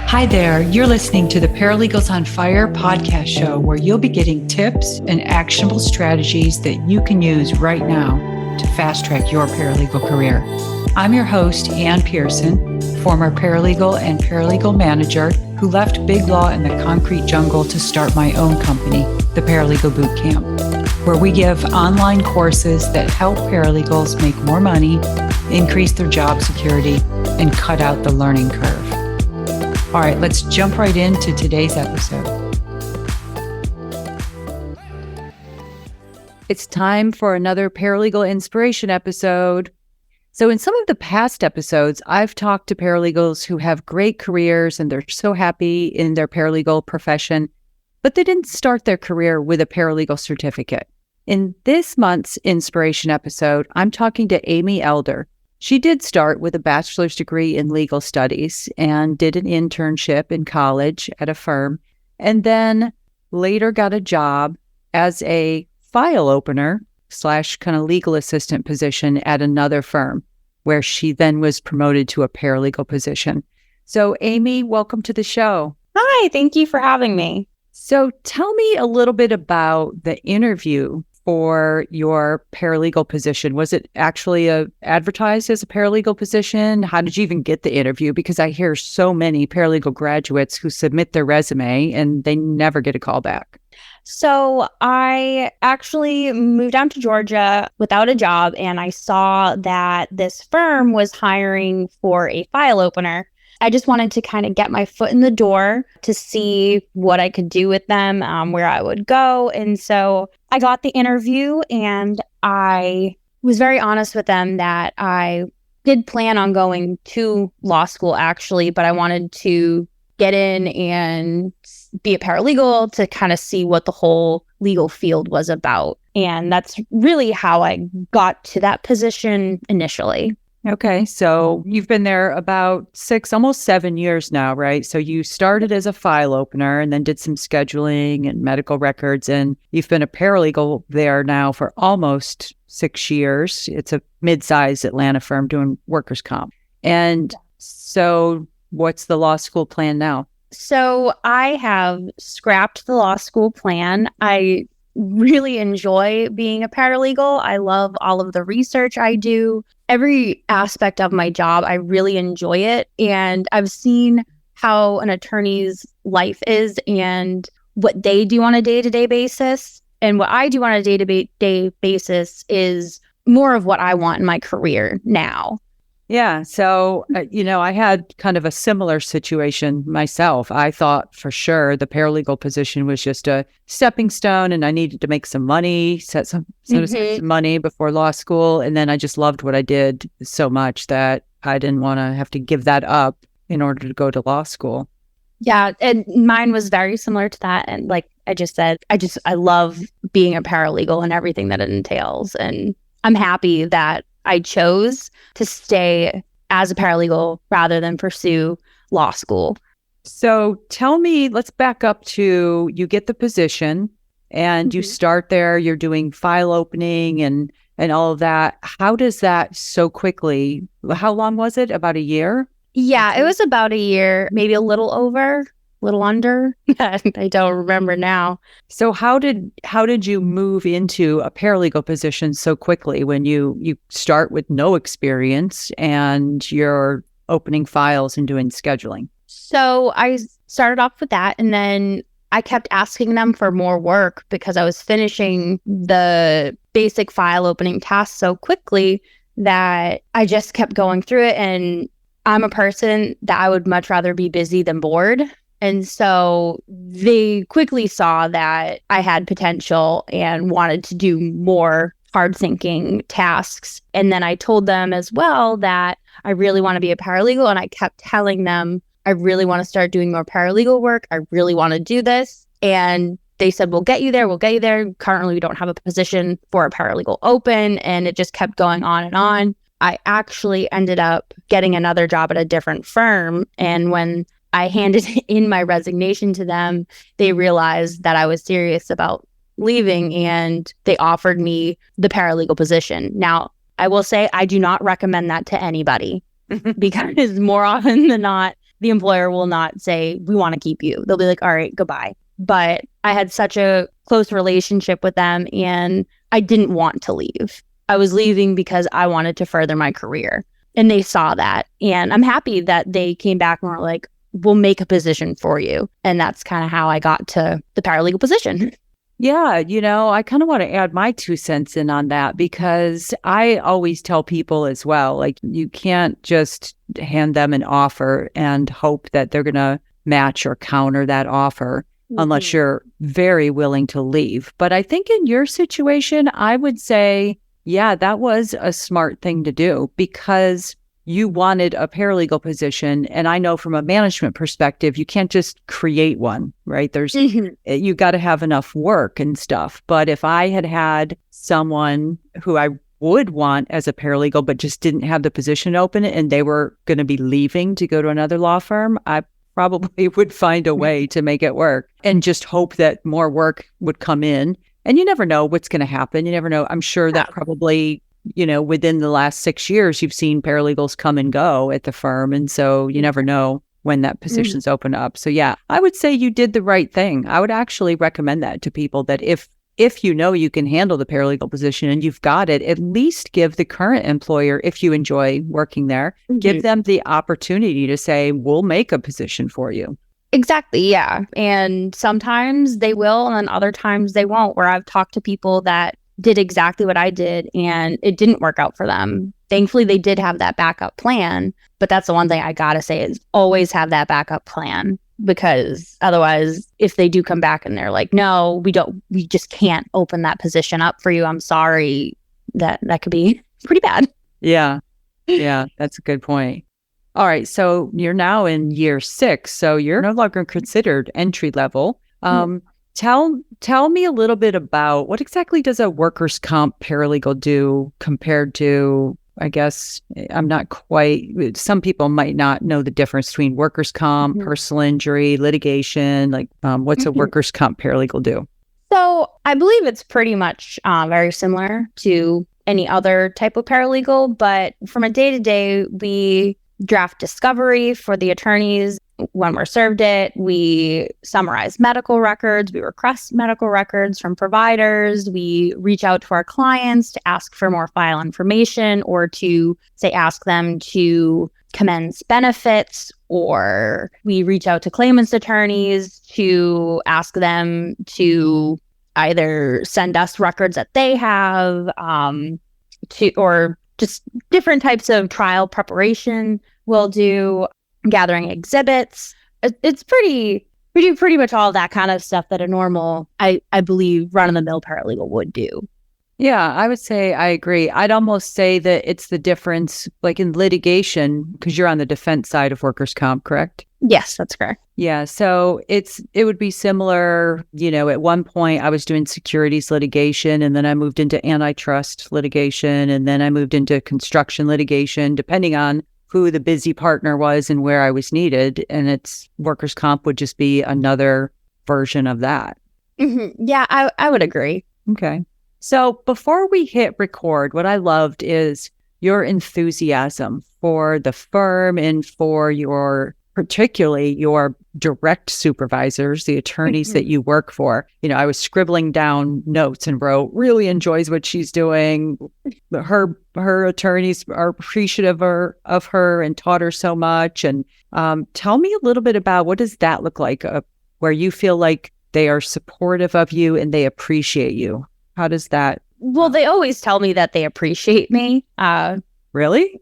Hi there, you're listening to the Paralegals on Fire podcast show, where you'll be getting tips and actionable strategies that you can use right now to fast track your paralegal career. I'm your host, Ann Pearson, former paralegal and paralegal manager who left big law in the concrete jungle to start my own company, the Paralegal Boot Camp, where we give online courses that help paralegals make more money, increase their job security, and cut out the learning curve. All right, let's jump right into today's episode. It's time for another Paralegal Inspiration episode. So in some of the past episodes, I've talked to paralegals who have great careers and they're so happy in their paralegal profession, but they didn't start their career with a paralegal certificate. In this month's Inspiration episode, I'm talking to Amy Elder. She did start with a bachelor's degree in legal studies and did an internship in college at a firm, and then later got a job as a file opener / kind of legal assistant position at another firm, where she then was promoted to a paralegal position. So Amy, welcome to the show. Hi, thank you for having me. So tell me a little bit about the interview for your paralegal position. Was it actually advertised as a paralegal position? How did you even get the interview? Because I hear so many paralegal graduates who submit their resume and they never get a call back. So I actually moved down to Georgia without a job, and I saw that this firm was hiring for a file opener. I just wanted to kind of get my foot in the door to see what I could do with them, where I would go. And so I got the interview, and I was very honest with them that I did plan on going to law school, actually, but I wanted to get in and be a paralegal to kind of see what the whole legal field was about. And that's really how I got to that position initially. Okay, so you've been there about 6, almost 7 years now, right? So you started as a file opener and then did some scheduling and medical records, and you've been a paralegal there now for almost 6 years. It's a mid-sized Atlanta firm doing workers' comp. And so what's the law school plan now? So I have scrapped the law school plan. I really enjoy being a paralegal. I love all of the research I do. Every aspect of my job, I really enjoy it. And I've seen how an attorney's life is and what they do on a day-to-day basis. And what I do on a day-to-day basis is more of what I want in my career now. Yeah. So, I had kind of a similar situation myself. I thought for sure the paralegal position was just a stepping stone and I needed to make some money, set some money before law school. And then I just loved what I did so much that I didn't want to have to give that up in order to go to law school. Yeah. And mine was very similar to that. And like I just said, I love being a paralegal and everything that it entails. And I'm happy that I chose to stay as a paralegal rather than pursue law school. So tell me, let's back up to you get the position and you start there, you're doing file opening and all of that. How does that so quickly, how long was it? About a year? Yeah, it was about a year, maybe a little over, a little under. I don't remember now. So how did you move into a paralegal position so quickly when you start with no experience and you're opening files and doing scheduling? So I started off with that, and then I kept asking them for more work because I was finishing the basic file opening tasks so quickly that I just kept going through it. And I'm a person that I would much rather be busy than bored. And so they quickly saw that I had potential and wanted to do more hard thinking tasks. And then I told them as well that I really want to be a paralegal. And I kept telling them, I really want to start doing more paralegal work. I really want to do this. And they said, we'll get you there. We'll get you there. Currently, we don't have a position for a paralegal open. And it just kept going on and on. I actually ended up getting another job at a different firm. And when I handed in my resignation to them, they realized that I was serious about leaving and they offered me the paralegal position. Now, I will say I do not recommend that to anybody because more often than not, the employer will not say, we want to keep you. They'll be like, all right, goodbye. But I had such a close relationship with them and I didn't want to leave. I was leaving because I wanted to further my career. And they saw that. And I'm happy that they came back and were like, we'll make a position for you. And that's kind of how I got to the paralegal position. Yeah, I kind of want to add my 2 cents in on that because I always tell people as well, like you can't just hand them an offer and hope that they're going to match or counter that offer unless you're very willing to leave. But I think in your situation, I would say, yeah, that was a smart thing to do because you wanted a paralegal position. And I know from a management perspective, you can't just create one, right? You got to have enough work and stuff. But if I had had someone who I would want as a paralegal, but just didn't have the position open and they were going to be leaving to go to another law firm, I probably would find a way to make it work and just hope that more work would come in. And you never know what's going to happen. You never know. I'm sure that probably, within the last 6 years, you've seen paralegals come and go at the firm. And so you never know when that position's open up. So yeah, I would say you did the right thing. I would actually recommend that to people that if you can handle the paralegal position and you've got it, at least give the current employer, if you enjoy working there, give them the opportunity to say, we'll make a position for you. Exactly. Yeah. And sometimes they will, and then other times they won't, where I've talked to people that did exactly what I did and it didn't work out for them. Thankfully, they did have that backup plan. But that's the one thing I got to say is always have that backup plan, because otherwise, if they do come back and they're like, no, we just can't open that position up for you. I'm sorry. That could be pretty bad. Yeah. Yeah. That's a good point. All right. So you're now in year 6. So you're no longer considered entry level. Tell me a little bit about what exactly does a workers' comp paralegal do compared to, I guess, some people might not know the difference between workers' comp, personal injury, litigation. Like what's a workers' comp paralegal do? So I believe it's pretty much very similar to any other type of paralegal. But from a day-to-day, we draft discovery for the attorneys when we're served it. We summarize medical records. We request medical records from providers. We reach out to our clients to ask for more file information or to, say, ask them to commence benefits, or we reach out to claimants' attorneys to ask them to either send us records that they have, or just different types of trial preparation. We'll do gathering exhibits. It's pretty much all that kind of stuff that a normal, I believe, run-of-the-mill paralegal would do. Yeah, I would say I agree. I'd almost say that it's the difference, like in litigation, because you're on the defense side of workers' comp, correct? Yes, that's correct. Yeah, so it would be similar. At one point I was doing securities litigation, and then I moved into antitrust litigation, and then I moved into construction litigation, depending on who the busy partner was and where I was needed. And it's workers' comp would just be another version of that. Yeah, I would agree. Okay. So before we hit record, what I loved is your enthusiasm for the firm and for particularly your direct supervisors, the attorneys that you work for. I was scribbling down notes and wrote, really enjoys what she's doing. Her attorneys are appreciative of her and taught her so much. And tell me a little bit about what does that look like, where you feel like they are supportive of you and they appreciate you. How does that? Well, they always tell me that they appreciate me. Really?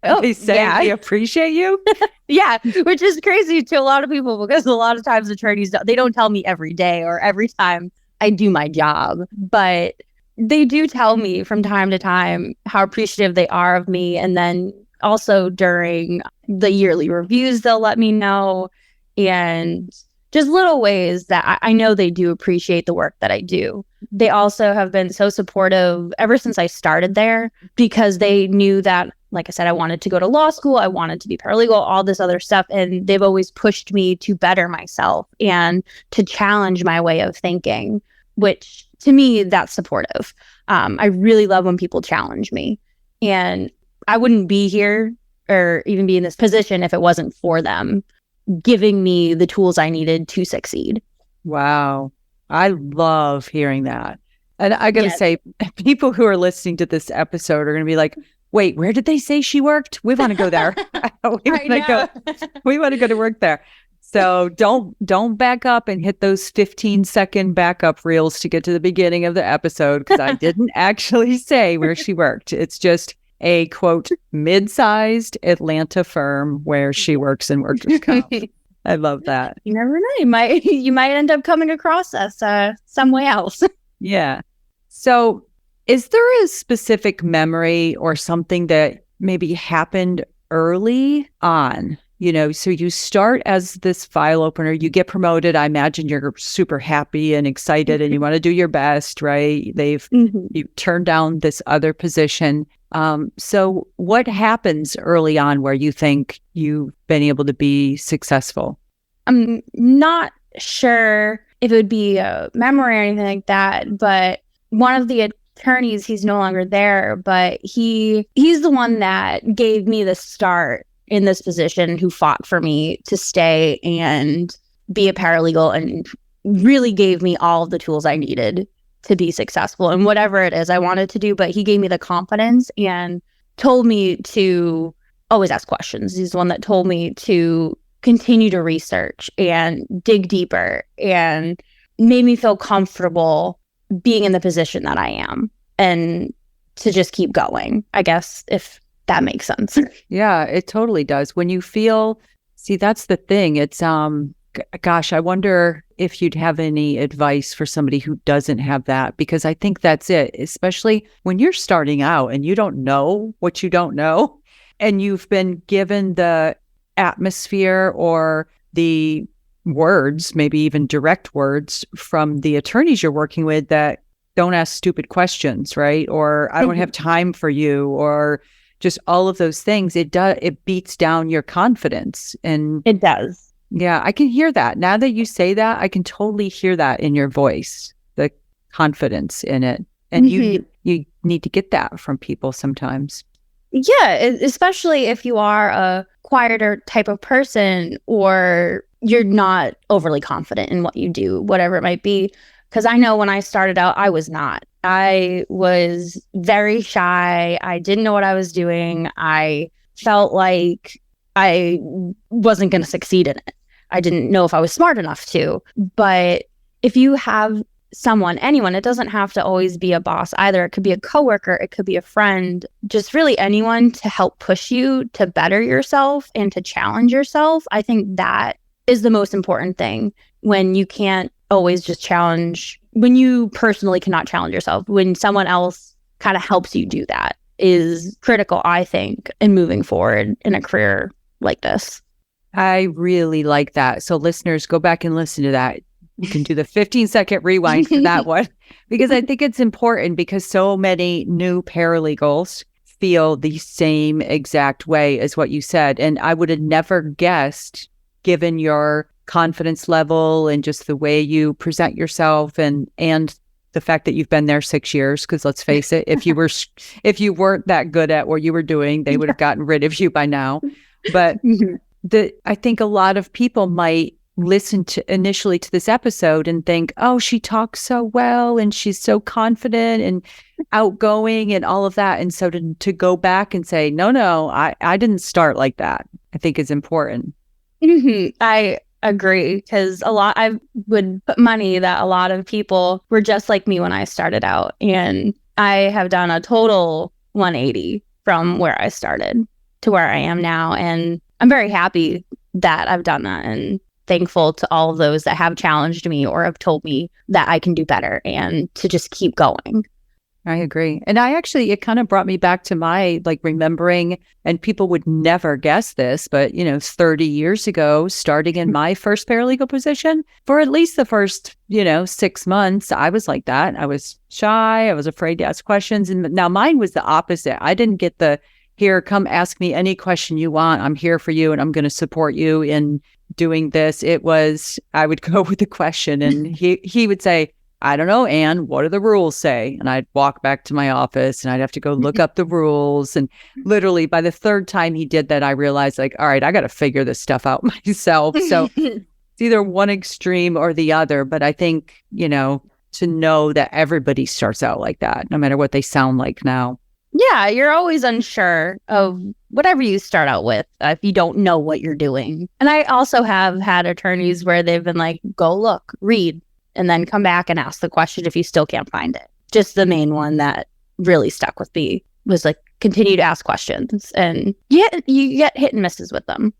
Oh, they say they appreciate you? Yeah, which is crazy to a lot of people, because a lot of times attorneys, they don't tell me every day or every time I do my job, but they do tell me from time to time how appreciative they are of me. And then also during the yearly reviews, they'll let me know, and just little ways that I know they do appreciate the work that I do. They also have been so supportive ever since I started there, because they knew that, like I said, I wanted to go to law school, I wanted to be paralegal, all this other stuff. And they've always pushed me to better myself and to challenge my way of thinking, which to me, that's supportive. I really love when people challenge me. And I wouldn't be here or even be in this position if it wasn't for them. giving me the tools I needed to succeed. Wow. I love hearing that. And I got to Yes. say, people who are listening to this episode are going to be like, wait, where did they say she worked? We want to go there. We want to go to work there. So don't back up and hit those 15-second backup reels to get to the beginning of the episode, because I didn't actually say where she worked. It's just a, quote, mid-sized Atlanta firm where she works in workers' comp. I love that. You never know. You might end up coming across us some way else. Yeah. So is there a specific memory or something that maybe happened early on? So you start as this file opener, you get promoted. I imagine you're super happy and excited and you want to do your best, right? You turned down this other position. So what happens early on where you think you've been able to be successful? I'm not sure if it would be a memory or anything like that, but one of the attorneys, he's no longer there, but he's the one that gave me the start in this position, who fought for me to stay and be a paralegal, and really gave me all of the tools I needed to be successful in whatever it is I wanted to do. But he gave me the confidence and told me to always ask questions. He's the one that told me to continue to research and dig deeper, and made me feel comfortable being in the position that I am, and to just keep going, I guess, if that makes sense. Yeah, it totally does. When you feel, see, that's the thing. It's, gosh, I wonder if you'd have any advice for somebody who doesn't have that, because I think that's it, especially when you're starting out and you don't know what you don't know, and you've been given the atmosphere or the words, maybe even direct words from the attorneys you're working with that don't ask stupid questions, right? Or I don't have time for you, or just all of those things. It beats down your confidence. And it does. Yeah, I can hear that. Now that you say that, I can totally hear that in your voice, the confidence in it. And you need to get that from people sometimes. Yeah, especially if you are a quieter type of person, or you're not overly confident in what you do, whatever it might be. Because I know when I started out, I was not. I was very shy. I didn't know what I was doing. I felt like I wasn't going to succeed in it. I didn't know if I was smart enough to. But if you have anyone, it doesn't have to always be a boss either. It could be a coworker, it could be a friend, just really anyone to help push you to better yourself and to challenge yourself. I think that is the most important thing, when you can't always just challenge, when you personally cannot challenge yourself, when someone else kind of helps you do that is critical, I think, in moving forward in a career like this. I really like that. So listeners, go back and listen to that. You can do the 15-second rewind for that one, because I think it's important, because so many new paralegals feel the same exact way as what you said. And I would have never guessed, given your confidence level and just the way you present yourself, and the fact that you've been there 6 years, because let's face it, if you weren't that good at what you were doing, they would have gotten rid of you by now. But I think a lot of people might listen to initially to this episode and think, oh, she talks so well and she's so confident and outgoing and all of that. And so to go back and say, no, I didn't start like that, I think is important. I agree, because I would put money that a lot of people were just like me when I started out. And I have done a total 180 from where I started to where I am now. And I'm very happy that I've done that, and thankful to all of those that have challenged me or have told me that I can do better, and to just keep going. I agree. And it kind of brought me back to my remembering, and people would never guess this, but 30 years ago, starting in my first paralegal position, for at least the first 6 months, I was like that. I was shy. I was afraid to ask questions. And now mine was the opposite. I didn't get the, here, come ask me any question you want. I'm here for you and I'm going to support you in doing this. It was, I would go with the question and he would say, I don't know, Anne, what do the rules say? And I'd walk back to my office and I'd have to go look up the rules. And literally by the third time he did that, I realized like, all right, I got to figure this stuff out myself. So it's either one extreme or the other. But I think, to know that everybody starts out like that, no matter what they sound like now. Yeah, you're always unsure of whatever you start out with if you don't know what you're doing. And I also have had attorneys where they've been like, go look, read, and then come back and ask the question if you still can't find it. Just the main one that really stuck with me was like, continue to ask questions. And you get hit and misses with them.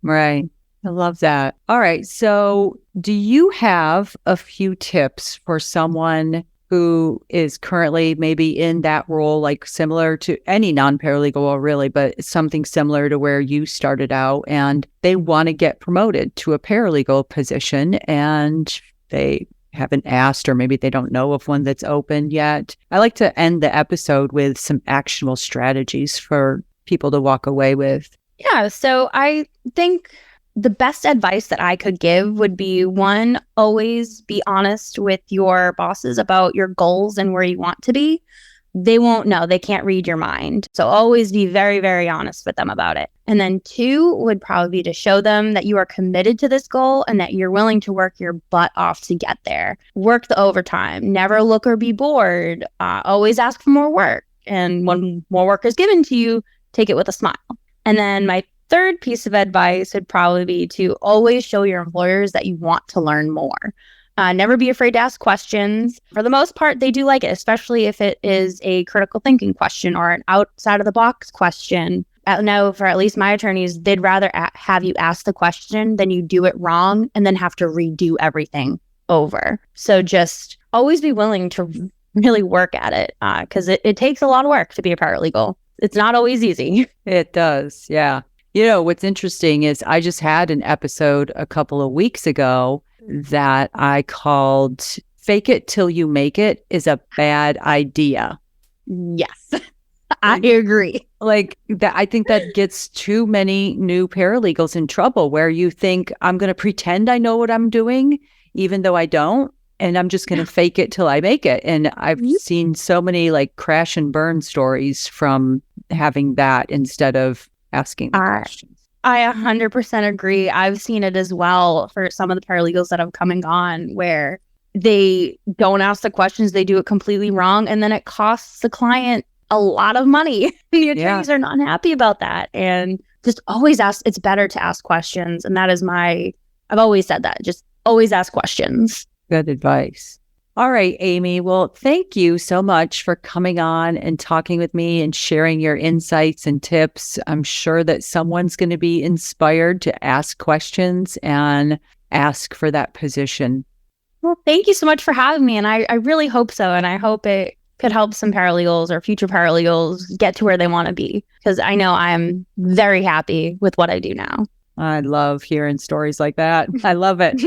Right. I love that. All right. So do you have a few tips for someone who is currently maybe in that role, like similar to any non-paralegal role really, but something similar to where you started out and they want to get promoted to a paralegal position and they haven't asked, or maybe they don't know of one that's open yet? I like to end the episode with some actionable strategies for people to walk away with. Yeah. So I think the best advice that I could give would be, one, always be honest with your bosses about your goals and where you want to be. They won't know. They can't read your mind. So always be very, very honest with them about it. And then two would probably be to show them that you are committed to this goal and that you're willing to work your butt off to get there. Work the overtime. Never look or be bored. Always ask for more work. And when more work is given to you, take it with a smile. And then my third piece of advice would probably be to always show your employers that you want to learn more. Never be afraid to ask questions. For the most part, they do like it, especially if it is a critical thinking question or an outside of the box question. I know for at least my attorneys, they'd rather have you ask the question than you do it wrong and then have to redo everything over. So just always be willing to really work at it because it takes a lot of work to be a paralegal. It's not always easy. It does. Yeah. What's interesting is I just had an episode a couple of weeks ago that I called Fake It Till You Make It is a Bad Idea. Yes, I agree. Like that, I think that gets too many new paralegals in trouble where you think I'm going to pretend I know what I'm doing, even though I don't. And I'm just going to fake it till I make it. And I've seen so many like crash and burn stories from having that instead of asking the questions. I 100% agree. I've seen it as well for some of the paralegals that have come and gone where they don't ask the questions, they do it completely wrong, and then it costs the client a lot of money. The attorneys are not happy about that. And just always ask. It's better to ask questions. And that is I've always said that. Just always ask questions. Good advice. All right, Amy. Well, thank you so much for coming on and talking with me and sharing your insights and tips. I'm sure that someone's going to be inspired to ask questions and ask for that position. Well, thank you so much for having me. And I really hope so. And I hope it could help some paralegals or future paralegals get to where they want to be. Because I know I am very happy with what I do now. I love hearing stories like that. I love it.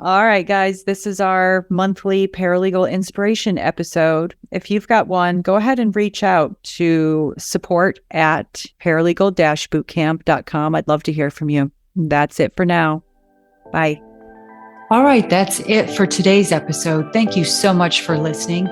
All right, guys, this is our monthly paralegal inspiration episode. If you've got one, go ahead and reach out to support@paralegal-bootcamp.com. I'd love to hear from you. That's it for now. Bye. All right, that's it for today's episode. Thank you so much for listening.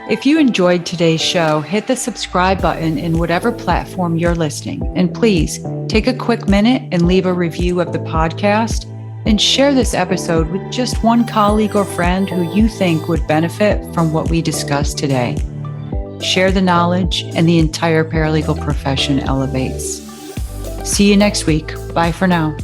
If you enjoyed today's show, hit the subscribe button in whatever platform you're listening. And please take a quick minute and leave a review of the podcast. And share this episode with just one colleague or friend who you think would benefit from what we discussed today. Share the knowledge and the entire paralegal profession elevates. See you next week. Bye for now.